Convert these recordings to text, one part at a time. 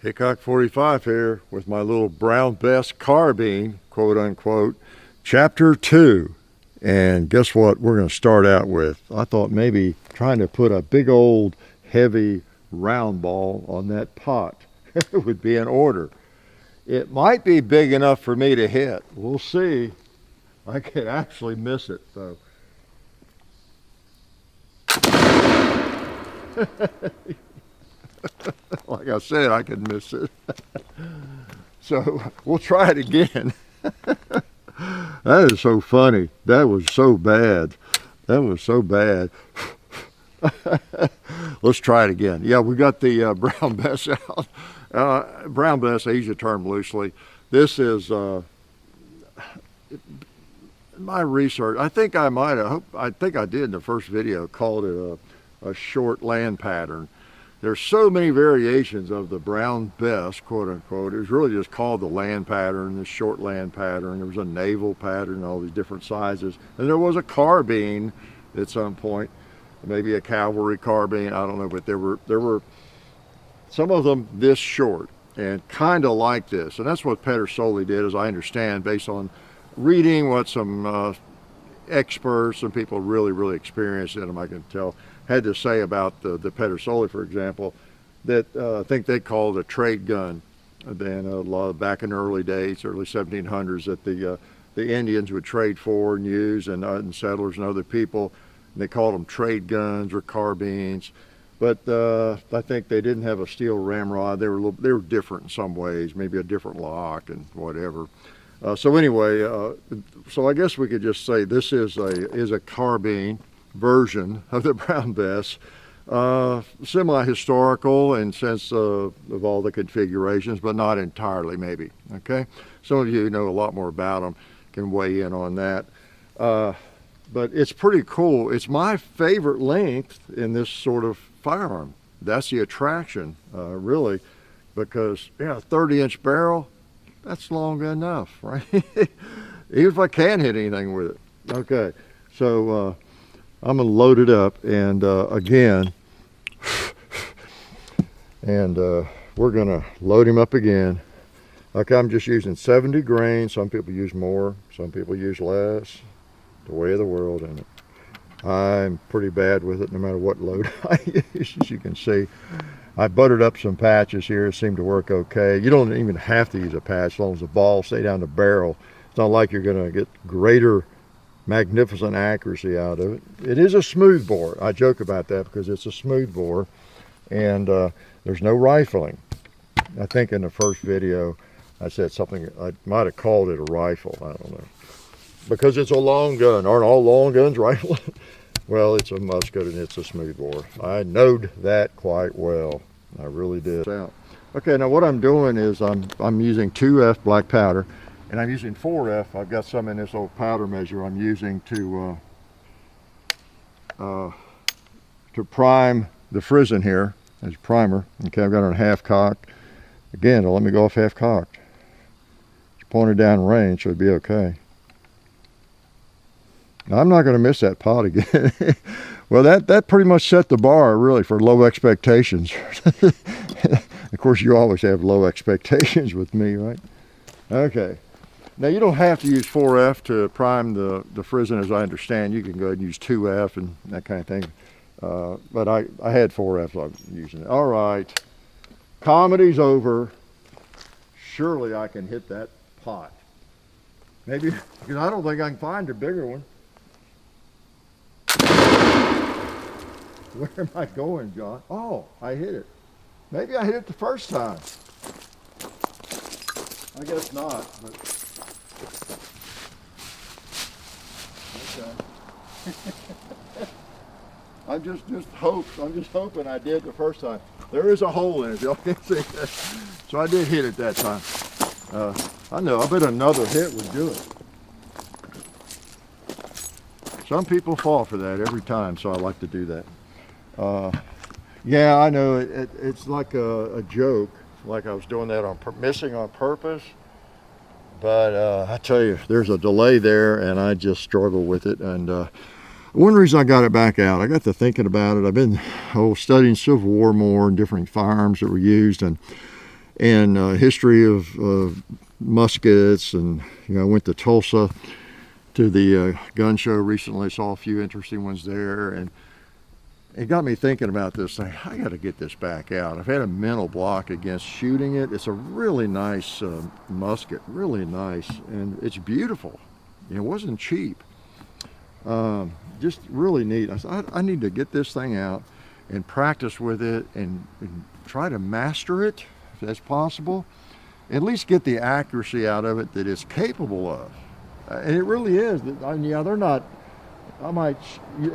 Hickok 45 here with my little Brown Bess carbine, quote unquote, chapter 2. And guess what we're going to start out with? I thought maybe trying to put a big old heavy round ball on that pot would be in order. It might be big enough for me to hit. We'll see. I could actually miss it though. Like I said, I could miss it. So we'll try it again. That is so funny. That was so bad. That was so bad. Let's try it again. Yeah, we got the Brown Bess out. Brown Bess, I use the term loosely. This is my research. I think I might have, I think I did in the first video, called it a short land pattern. There's so many variations of the Brown Bess, quote unquote. It was really just called the land pattern, the short land pattern. There was a naval pattern, all these different sizes. And there was a carbine at some point, maybe a cavalry carbine, I don't know, but there were some of them this short and kind of like this. And that's what Pedersoli did, as I understand, based on reading what some experts and people really experienced in them, I can tell, had to say about the Pedersoli, for example, that I think they called a trade gun. Then a lot back in the early days, early 1700s, that the Indians would trade for and use, and settlers and other people. And they called them trade guns or carbines. But I think they didn't have a steel ramrod. They were different in some ways, maybe a different lock and whatever. So anyway, so I guess we could just say this is a carbine version of the Brown Bess, semi-historical in sense of all the configurations, but not entirely, maybe. Okay, some of you who know a lot more about them can weigh in on that. But it's pretty cool. It's my favorite length in this sort of firearm. That's the attraction, really, because 30-inch barrel, that's long enough, right? Even if I can't hit anything with it. Okay, so I'm gonna load it up, and again, and we're gonna load him up again. Okay, I'm just using 70 grain. Some people use more, some people use less. The way of the world, and I'm pretty bad with it no matter what load I use. As you can see, I buttered up some patches here. It seemed to work okay. You don't even have to use a patch as long as the ball stay down the barrel. It's not like you're gonna get greater magnificent accuracy out of it. It is a smooth bore. I joke about that because it's a smooth bore, and there's no rifling. I think in the first video I said something, I might have called it a rifle, I don't know, because it's a long gun. Aren't all long guns rifled? Well, it's a musket and it's a smooth bore. I knowed that quite well. I really did. Okay, now what I'm doing is I'm using 2F black powder, and I'm using 4F. I've got some in this old powder measure I'm using to prime the frizzen here as primer. Okay, I've got it on half cocked. Again, don't let me go off half cocked. It's pointed down range, so it'd be okay. Now, I'm not going to miss that pot again. Well, that pretty much set the bar, really, for low expectations. Of course, you always have low expectations with me, right? Okay. Now, you don't have to use 4F to prime the frizzen, as I understand. You can go ahead and use 2F and that kind of thing. But I had 4F, so I'm using it. All right. Comedy's over. Surely I can hit that pot. Maybe, because I don't think I can find a bigger one. Where am I going, John? Oh, I hit it. Maybe I hit it the first time. I guess not, but okay. I'm just hoping I did the first time. There is a hole in it, y'all can see that. So I did hit it that time. I know, I bet another hit would do it. Some people fall for that every time, so I like to do that. Yeah, I know, it's like a joke, like I was doing that on missing on purpose. But I tell you, there's a delay there, and I just struggle with it. And one reason I got it back out, I got to thinking about it. I've been studying Civil War more and different firearms that were used, and and history of muskets. And I went to Tulsa to the gun show recently, saw a few interesting ones there, and it got me thinking about this thing. I got to get this back out. I've had a mental block against shooting it. It's a really nice musket, really nice, and it's beautiful. It wasn't cheap. Just really neat. I need to get this thing out and practice with it and try to master it if that's possible. At least get the accuracy out of it that it's capable of. And it really is. Yeah, they're not,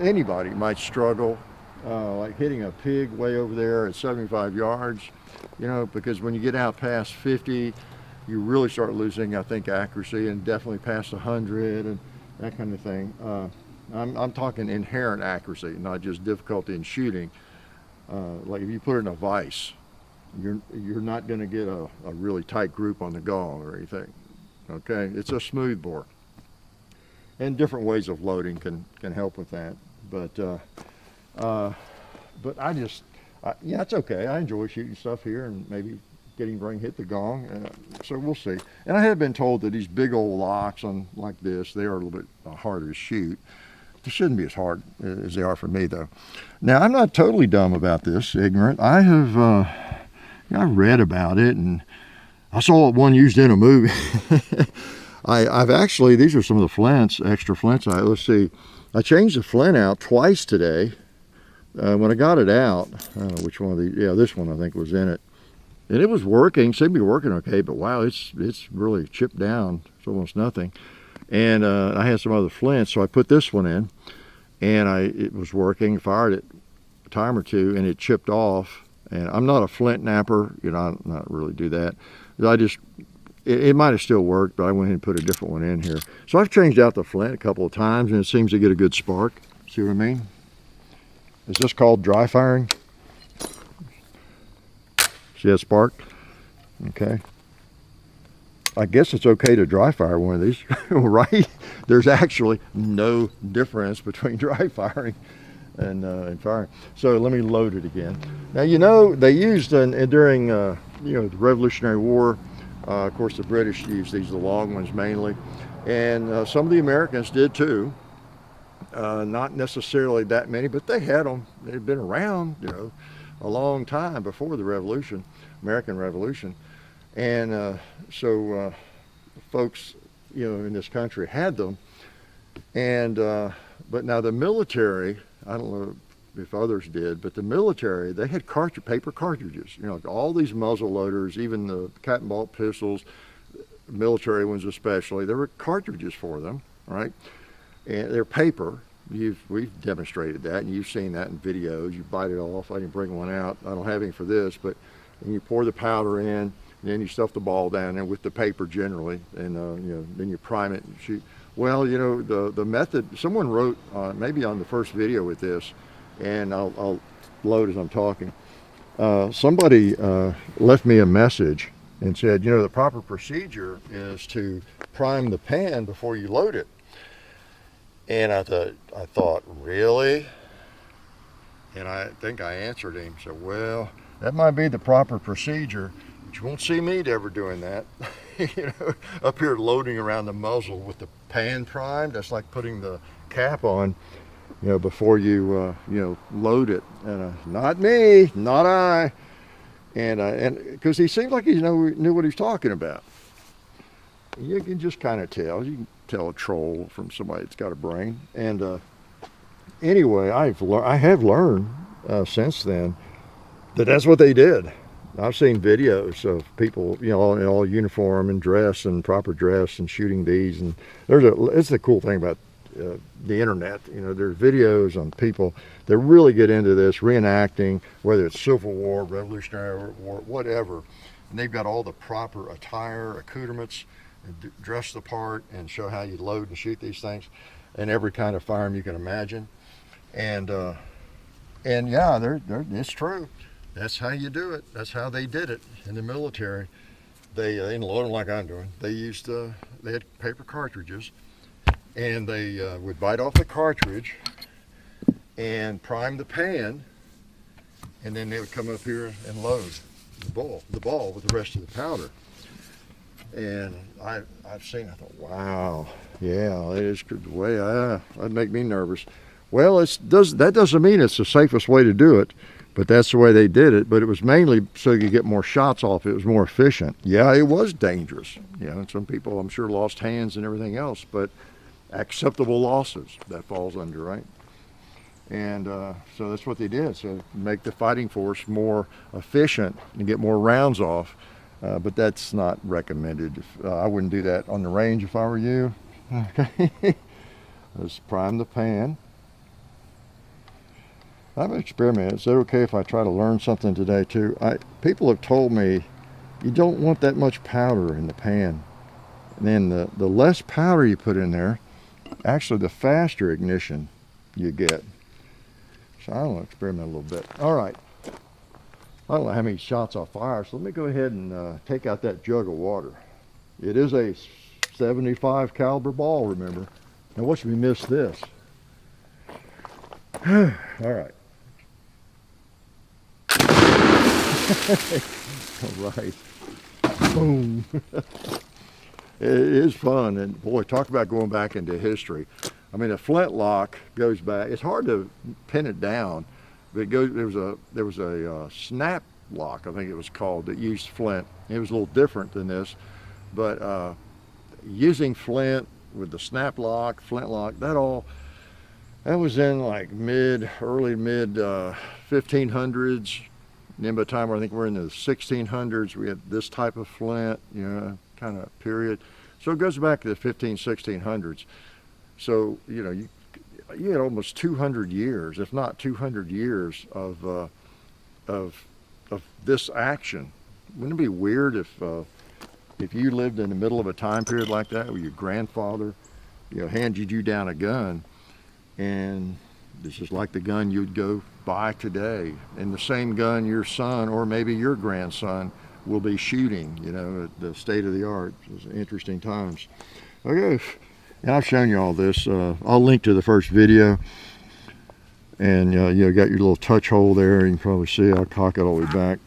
anybody might struggle. Like hitting a pig way over there at 75 yards, because when you get out past 50, you really start losing, I think, accuracy, and definitely past 100 and that kind of thing. I'm talking inherent accuracy, not just difficulty in shooting. Like if you put it in a vise, you're not going to get a really tight group on the gong or anything. Okay, it's a smooth bore, and different ways of loading can help with that. But yeah, it's okay. I enjoy shooting stuff here and maybe getting ready to hit the gong. So we'll see. And I have been told that these big old locks on like this, they are a little bit harder to shoot. They shouldn't be as hard as they are for me, though. Now, I'm not totally dumb about this, ignorant. I have I read about it, and I saw one used in a movie. I've actually, these are some of the flints, extra flints. Let's see. I changed the flint out twice today. When I got it out, I don't know which one of these, yeah, this one I think was in it. And it was working, seemed to be working okay, but wow, it's really chipped down. It's almost nothing. And I had some other flints, so I put this one in, and it was working, fired it a time or two, and it chipped off. And I'm not a flint napper, I don't not really do that. It might have still worked, but I went ahead and put a different one in here. So I've changed out the flint a couple of times, and it seems to get a good spark. See what I mean? Is this called dry firing? See that spark? Okay. I guess it's okay to dry fire one of these, right? There's actually no difference between dry firing and firing. So let me load it again. Now, they used during the Revolutionary War, of course, the British used these, the long ones mainly, and some of the Americans did too. Not necessarily that many, but they had them. They'd been around, a long time before the Revolution, American Revolution. And so folks, in this country had them. And but now the military, I don't know if others did, but the military, they had paper cartridges. All these muzzle loaders, even the cat and ball pistols, military ones especially, there were cartridges for them, right? And they're paper. We've demonstrated that, and you've seen that in videos. You bite it off. I didn't bring one out. I don't have any for this, but you pour the powder in, and then you stuff the ball down there with the paper generally, and then you prime it and shoot. Well, the method. Someone wrote maybe on the first video with this, and I'll load as I'm talking. Somebody left me a message and said, the proper procedure is to prime the pan before you load it. And I thought, really? And I think I answered him. So, well, that might be the proper procedure, but you won't see me ever doing that. Up here loading around the muzzle with the pan primed. That's like putting the cap on, before you, load it. And not me, not I. And because he seemed like he knew what he's talking about. You can just kind of tell. You can tell a troll from somebody that's got a brain. And anyway, I have learned since then that that's what they did. I've seen videos of people, all uniform and dress and proper dress and shooting these. And it's the cool thing about the internet. There's videos on people that really get into this, reenacting, whether it's Civil War, Revolutionary War, whatever. And they've got all the proper attire, accoutrements, and dress the part and show how you load and shoot these things, and every kind of firearm you can imagine. And yeah, it's true. That's how you do it. That's how they did it in the military. They didn't load them like I'm doing. They used they had paper cartridges, and they would bite off the cartridge and prime the pan, and then they would come up here and load. the ball with the rest of the powder. And I've seen, I thought, wow, yeah, that is the way that'd make me nervous. Well, that doesn't mean it's the safest way to do it, but that's the way they did it. But it was mainly so you get more shots off. It was more efficient. Yeah, it was dangerous. You know, and some people, I'm sure, lost hands and everything else, but acceptable losses that falls under, right? And so that's what they did. So make the fighting force more efficient and get more rounds off. But that's not recommended. I wouldn't do that on the range if I were you. Okay. Let's prime the pan. I'm an experiment. Is it okay if I try to learn something today too? People have told me you don't want that much powder in the pan. And then the less powder you put in there, actually the faster ignition you get. So I want to experiment a little bit. All right. I don't know how many shots I'll fire, so let me go ahead and take out that jug of water. It is a 75 caliber ball, remember. Now watch me miss this. All right. All right. Boom. It is fun, and boy, talk about going back into history. I mean, a flintlock goes back. It's hard to pin it down, but it goes. There was a snap lock, I think it was called, that used flint. It was a little different than this, but using flint with the snap lock, flintlock, that was in like early mid 1500s. And then by the time I think we're in the 1600s, we had this type of flint, you know, kind of period. So it goes back to the 1600s. So, you know, you had almost 200 years, if not 200 years of this action. Wouldn't it be weird if you lived in the middle of a time period like that, where your grandfather, you know, handed you down a gun, and this is like the gun you'd go buy today, and the same gun your son or maybe your grandson will be shooting, you know, at the state of the art. It's interesting times. Okay, and I've shown you all this. I'll link to the first video, and you got your little touch hole there. You can probably see. I'll cock it all the way back.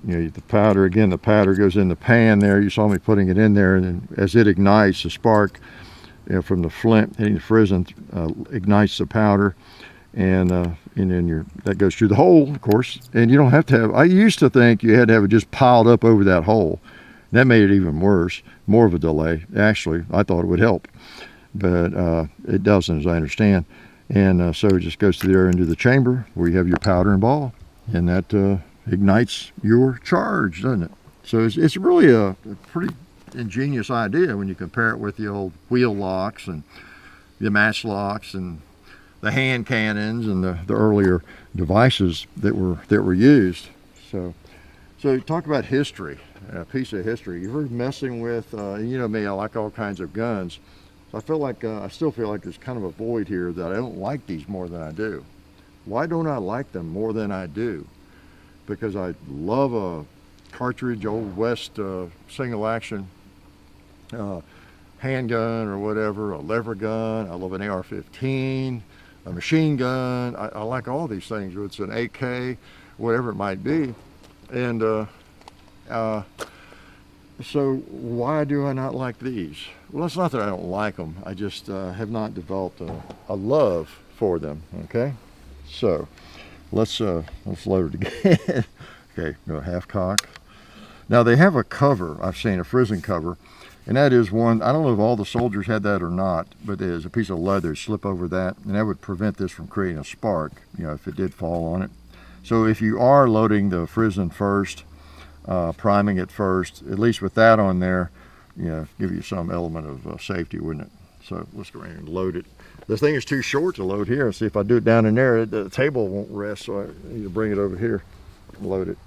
You know, the powder, again, the powder goes in the pan there. You saw me putting it in there, and then as it ignites, the spark, you know, from the flint hitting the frizzen ignites the powder, and then that goes through the hole, of course. And you don't have to have. I used to think you had to have it just piled up over that hole. That made it even worse, more of a delay. Actually, I thought it would help, but it doesn't, as I understand. And so it just goes through there into the chamber where you have your powder and ball, and that ignites your charge, doesn't it? So it's really a pretty ingenious idea when you compare it with the old wheel locks and the match locks and the hand cannons and the earlier devices that were used. So talk about history, a piece of history. You're messing with, you know me, I like all kinds of guns. So I still feel like there's kind of a void here that I don't like these more than I do. Why don't I like them more than I do? Because I love a cartridge, Old West single action handgun or whatever, a lever gun. I love an AR-15, a machine gun. I like all these things. It's an AK, whatever it might be. And so why do I not like these? Well, it's not that I don't like them. I just have not developed a love for them. Okay, so let's load it again. Okay, go half cock. Now they have a cover. I've seen a frizzen cover, and that is one. I don't know if all the soldiers had that or not, but there's a piece of leather slip over that, and that would prevent this from creating a spark, you know, if it did fall on it. So if you are loading the frizzen first, priming it first, at least with that on there, you know, give you some element of safety, wouldn't it? So let's go ahead and load it. This thing is too short to load here. See, if I do it down in there, the table won't rest, so I need to bring it over here and load it.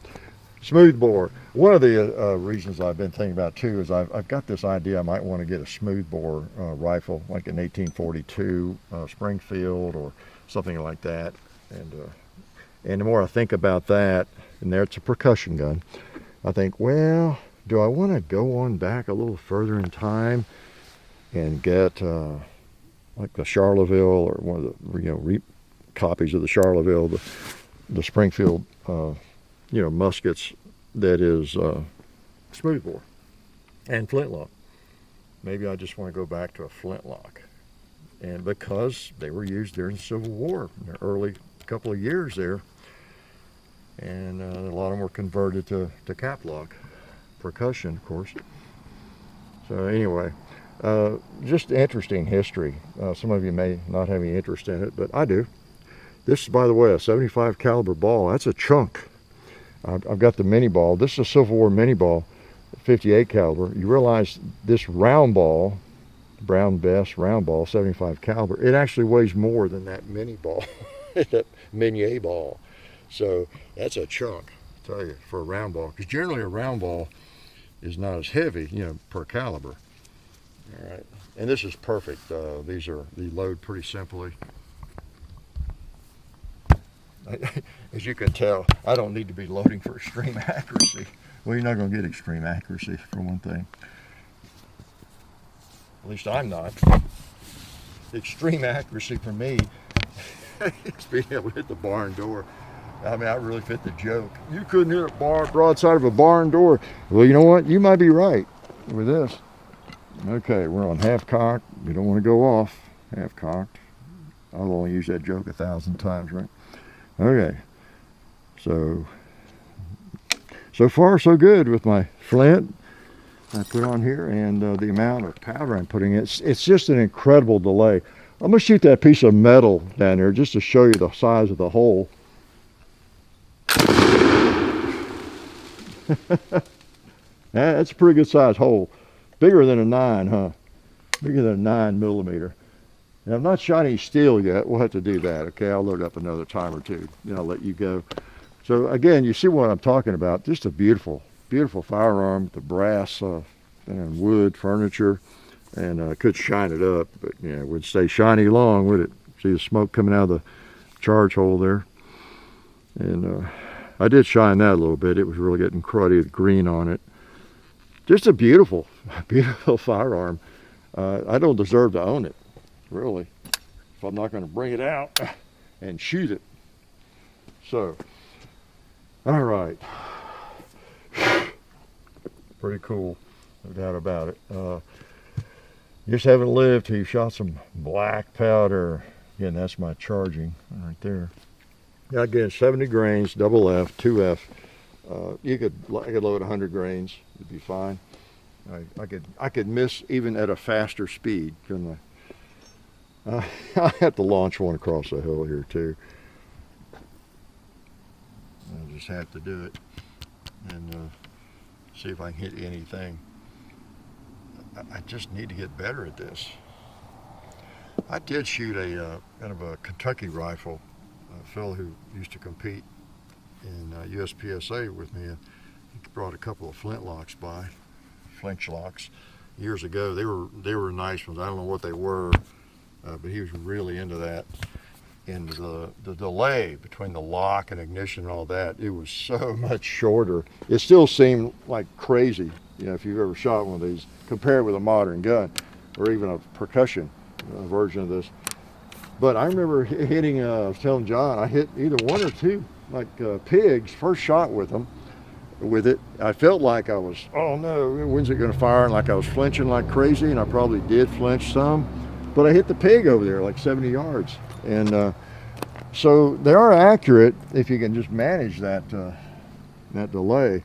Smooth bore. One of the reasons I've been thinking about too is I've got this idea I might want to get a smooth bore rifle, like an 1842 Springfield or something like that. And the more I think about that, and there it's a percussion gun, I think, well, do I want to go on back a little further in time and get like the Charleville or one of the copies of the Charleville, the Springfield muskets that is smoothbore and flintlock. Maybe I just want to go back to a flintlock. And because they were used during the Civil War, in the early couple of years there, and a lot of them were converted to cap lock, percussion, of course. So anyway, just interesting history. Some of you may not have any interest in it, but I do. This is, by the way, a 75 caliber ball. That's a chunk. I've got the mini ball. This is a Civil War mini ball, 58 caliber. You realize this round ball, Brown Bess round ball, 75 caliber, it actually weighs more than that mini ball, that Minier ball. So that's a chunk, I tell you, for a round ball. Because generally a round ball is not as heavy, per caliber. All right, and this is perfect. They load pretty simply. As you can tell, I don't need to be loading for extreme accuracy. Well, you're not going to get extreme accuracy for one thing. At least I'm not. Extreme accuracy for me is being able to hit the barn door. I mean, I really fit the joke. You couldn't hit a broadside of a barn door. Well, you know what? You might be right with this. Okay, we're on half cocked. We don't want to go off half cocked. I'll only use that joke 1,000 times, right? Okay, so far so good with my flint I put on here, and the amount of powder I'm putting in. It's just an incredible delay. I'm going to shoot that piece of metal down there just to show you the size of the hole. That's a pretty good size hole. Bigger than a 9, huh? Bigger than a 9mm. And I've not shot any steel yet. We'll have to do that. Okay, I'll load up another time or two. Then I'll let you go. So again, you see what I'm talking about. Just a beautiful, beautiful firearm. The brass and wood furniture, and could shine it up, but it wouldn't stay shiny long, would it? See the smoke coming out of the charge hole there. And I did shine that a little bit. It was really getting cruddy with green on it. Just a beautiful, beautiful firearm. I don't deserve to own it, really, if I'm not going to bring it out and shoot it. So, all right. Pretty cool, no doubt about it. Just haven't lived till you shot some black powder. Again, that's my charging right there. Yeah, again, 70 grains, double F, 2F. I could load 100 grains, it'd be fine. I could miss even at a faster speed, couldn't I? I have to launch one across the hill here too. I just have to do it and see if I can hit anything. I just need to get better at this. I did shoot a kind of a Kentucky rifle. A fellow who used to compete in USPSA with me, he brought a couple of flintlocks by, flinchlocks, years ago. They were nice ones. I don't know what they were, but he was really into that. And the delay between the lock and ignition and all that, it was so much shorter. It still seemed like crazy, if you've ever shot one of these, compared with a modern gun or even a percussion version of this. But I remember hitting, I was telling John, I hit either one or two, like pigs, first shot with them, with it. I felt like I was, oh no, when's it going to fire? And like I was flinching like crazy, and I probably did flinch some. But I hit the pig over there, like 70 yards. And so they are accurate if you can just manage that that delay.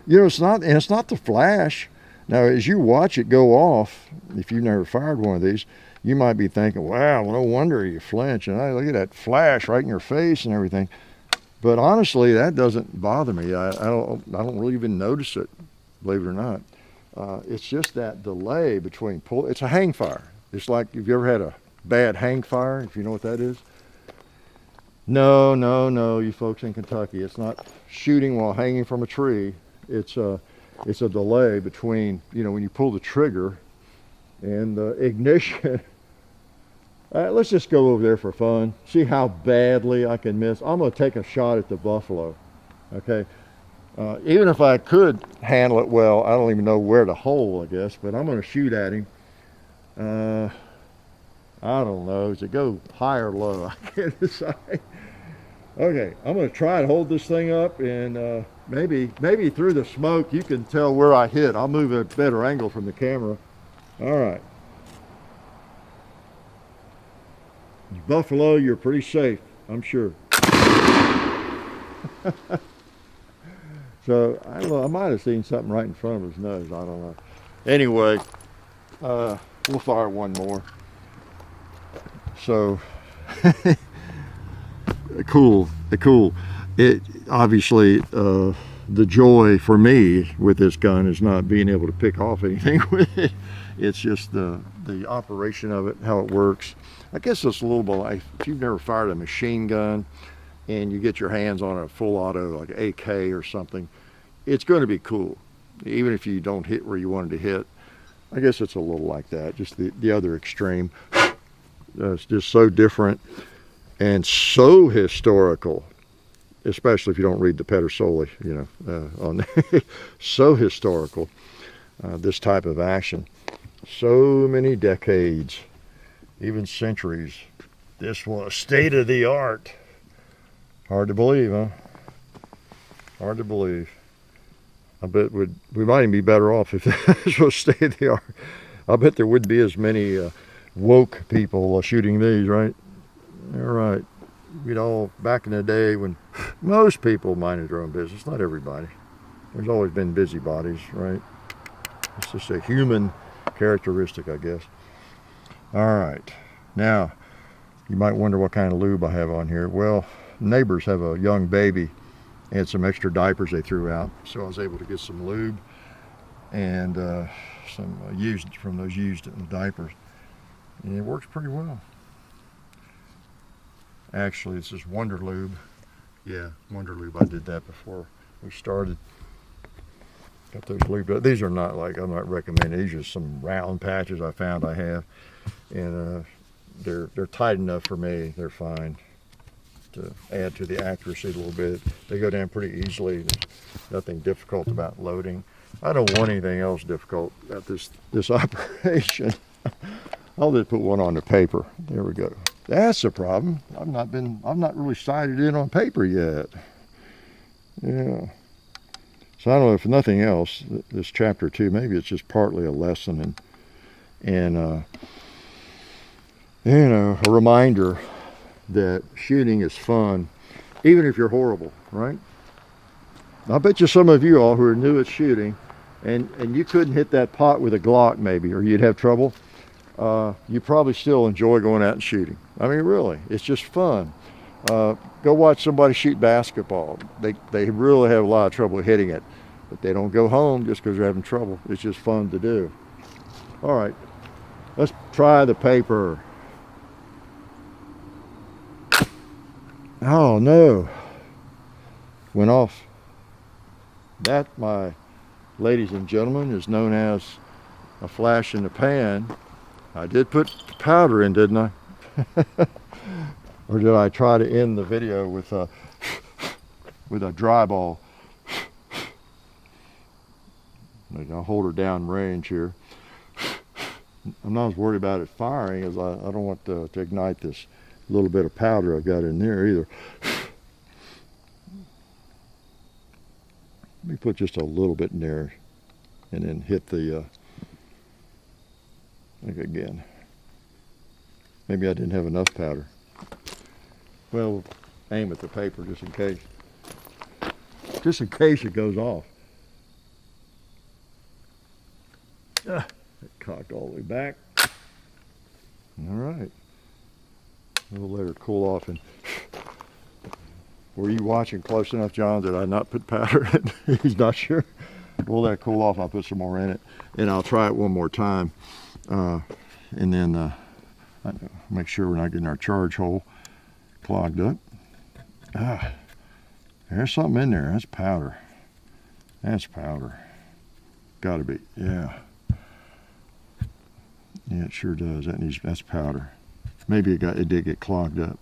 It's not the flash. Now, as you watch it go off, if you've never fired one of these, you might be thinking, wow, no wonder you flinch, and I look at that flash right in your face and everything. But honestly, that doesn't bother me. I don't really even notice it, believe it or not. It's just that delay between pull. It's a hang fire. It's like, if you ever had a bad hang fire, if you know what that is. No, you folks in Kentucky, it's not shooting while hanging from a tree. It's a delay between, when you pull the trigger and the ignition. Let's just go over there for fun. See how badly I can miss. I'm going to take a shot at the buffalo. Okay. Even if I could handle it well, I don't even know where to hole, I guess, but I'm going to shoot at him. I don't know. Does it go high or low? I can't decide. Okay, I'm going to try and hold this thing up, and maybe through the smoke you can tell where I hit. I'll move a better angle from the camera. All right. Buffalo, you're pretty safe, I'm sure. So I might have seen something right in front of his nose. I don't know. Anyway, we'll fire one more. So cool. It obviously the joy for me with this gun is not being able to pick off anything with it. It's just the operation of it, how it works. I guess it's a little bit like if you've never fired a machine gun and you get your hands on a full auto like AK or something, it's going to be cool, even if you don't hit where you wanted to hit. I guess it's a little like that, just the other extreme. It's just so different and so historical, especially if you don't read the Pedersoli, you know, on so historical, this type of action. So many decades, even centuries. This was state of the art. Hard to believe, huh? Hard to believe. I bet we might even be better off if this was state of the art. I bet there wouldn't be as many woke people shooting these, right? All right. We'd all, back in the day when most people minded their own business, not everybody. There's always been busybodies, right? It's just a human characteristic, I guess. All right. Now, you might wonder what kind of lube I have on here. Well, neighbors have a young baby and some extra diapers they threw out, so I was able to get some lube and some used from those used diapers, and it works pretty well. Actually, this is Wonder Lube. Yeah, Wonder Lube. I did that before we started. Got those lubed. These are not like, I'm not recommending. These are some round patches I found I have, and they're tight enough for me. They're fine to add to the accuracy a little bit. They go down pretty easily. There's nothing difficult about loading. I don't want anything else difficult about this operation. I'll just put one on the paper. There we go. That's the problem. I've not really sighted in on paper yet. Yeah. So I don't know, if nothing else, this chapter 2, maybe it's just partly a lesson and you know, a reminder that shooting is fun, even if you're horrible, right? I bet you some of you all who are new at shooting and you couldn't hit that pot with a Glock maybe, or you'd have trouble, you probably still enjoy going out and shooting. I mean, really, it's just fun. Go watch somebody shoot basketball. They really have a lot of trouble hitting it, but they don't go home just because they're having trouble. It's just fun to do. All right, let's try the paper. Oh no, went off. That, my ladies and gentlemen, is known as a flash in the pan. I did put powder in, didn't I? Or did I try to end the video with a dry ball? I'll hold her down range here. I'm not as worried about it firing as I don't want to ignite this little bit of powder I've got in there either. Let me put just a little bit in there and then hit the think again. Maybe I didn't have enough powder. Well, aim at the paper just in case. Just in case it goes off. It cocked all the way back. All right. We'll let her cool off. And were you watching close enough, John? Did I not put powder in? He's not sure. We'll let it cool off. I'll put some more in it, and I'll try it one more time, and then make sure we're not getting our charge hole clogged up. There's something in there. That's powder. That's powder. Got to be. Yeah. Yeah, it sure does. That's powder. Maybe it did get clogged up.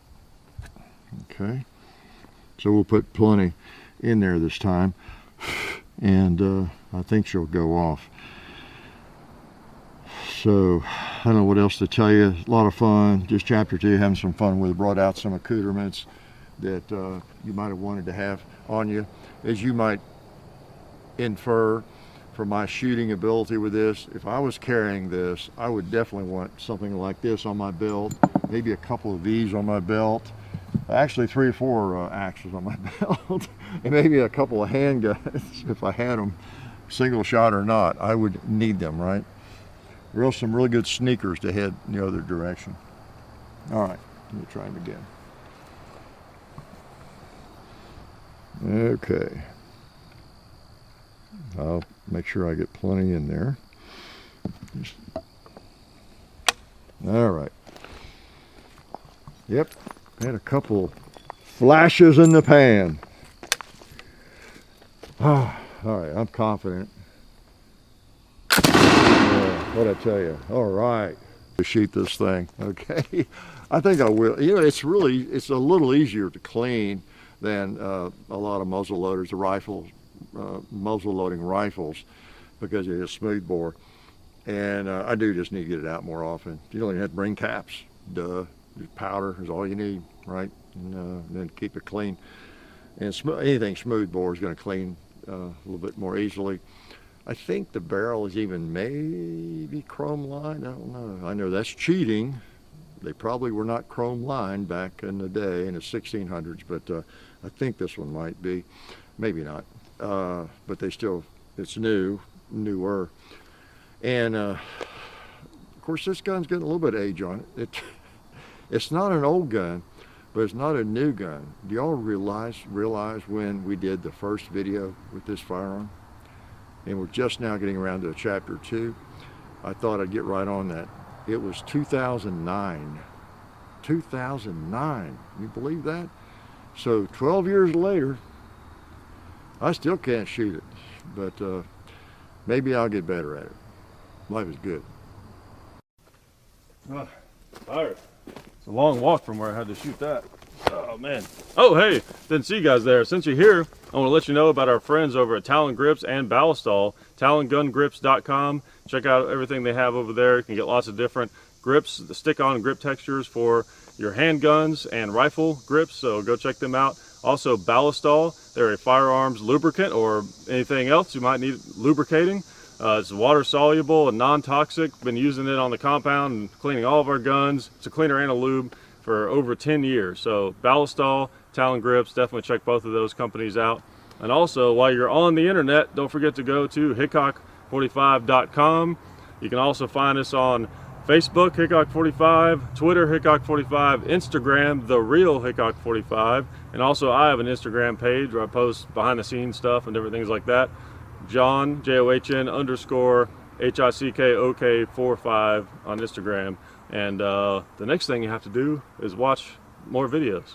Okay. So we'll put plenty in there this time, and I think she'll go off. So I don't know what else to tell you. A lot of fun. Just chapter 2, having some fun with it. Brought out some accoutrements. that you might have wanted to have on you. As you might infer from my shooting ability with this, if I was carrying this, I would definitely want something like this on my belt, maybe a couple of these on my belt, actually 3 or 4 axes on my belt, and maybe a couple of handguns if I had them, single shot or not. I would need them, right? Some really good sneakers to head in the other direction. All right, let me try them again. Okay. I'll make sure I get plenty in there. All right. Yep, had a couple flashes in the pan. All right, I'm confident. What'd I tell you? All right, to shoot this thing, okay? I think I will. You know, it's a little easier to clean than a lot of muzzle loaders, the rifles, muzzle loading rifles, because it's a smooth bore. And I do just need to get it out more often. You don't even have to bring caps. Duh. Just powder is all you need, right? And then keep it clean. And anything smooth bore is going to clean a little bit more easily. I think the barrel is even maybe chrome lined. I don't know. I know that's cheating. They probably were not chrome lined back in the day in the 1600s, but I think this one might be. Maybe not. But they still, it's newer. And of course, this gun's getting a little bit of age on it. It's not an old gun, but it's not a new gun. Do y'all realize when we did the first video with this firearm? And we're just now getting around to chapter 2. I thought I'd get right on that. It was 2009. 2009, you believe that? So 12 years later, I still can't shoot it, but maybe I'll get better at it. Life is good. Tired. It's a long walk from where I had to shoot that. Oh man. Oh hey, didn't see you guys there. Since you're here, I want to let you know about our friends over at Talon Grips and Ballistol. TalonGunGrips.com. Check out everything they have over there. You can get lots of different grips, the stick-on grip textures for your handguns and rifle grips, so go check them out. Also Ballistol, they're a firearms lubricant or anything else you might need lubricating. It's water soluble and non-toxic. Been using it on the compound and cleaning all of our guns. It's a cleaner and a lube for over 10 years. So Ballistol, Talon Grips, definitely check both of those companies out. And also, while you're on the internet, don't forget to go to hickok45.com. You can also find us on Facebook, Hickok45, Twitter, Hickok45, Instagram, The Real Hickok45. And also, I have an Instagram page where I post behind the scenes stuff and different things like that. John, JOHN_HICKOK45 on Instagram. And the next thing you have to do is watch more videos.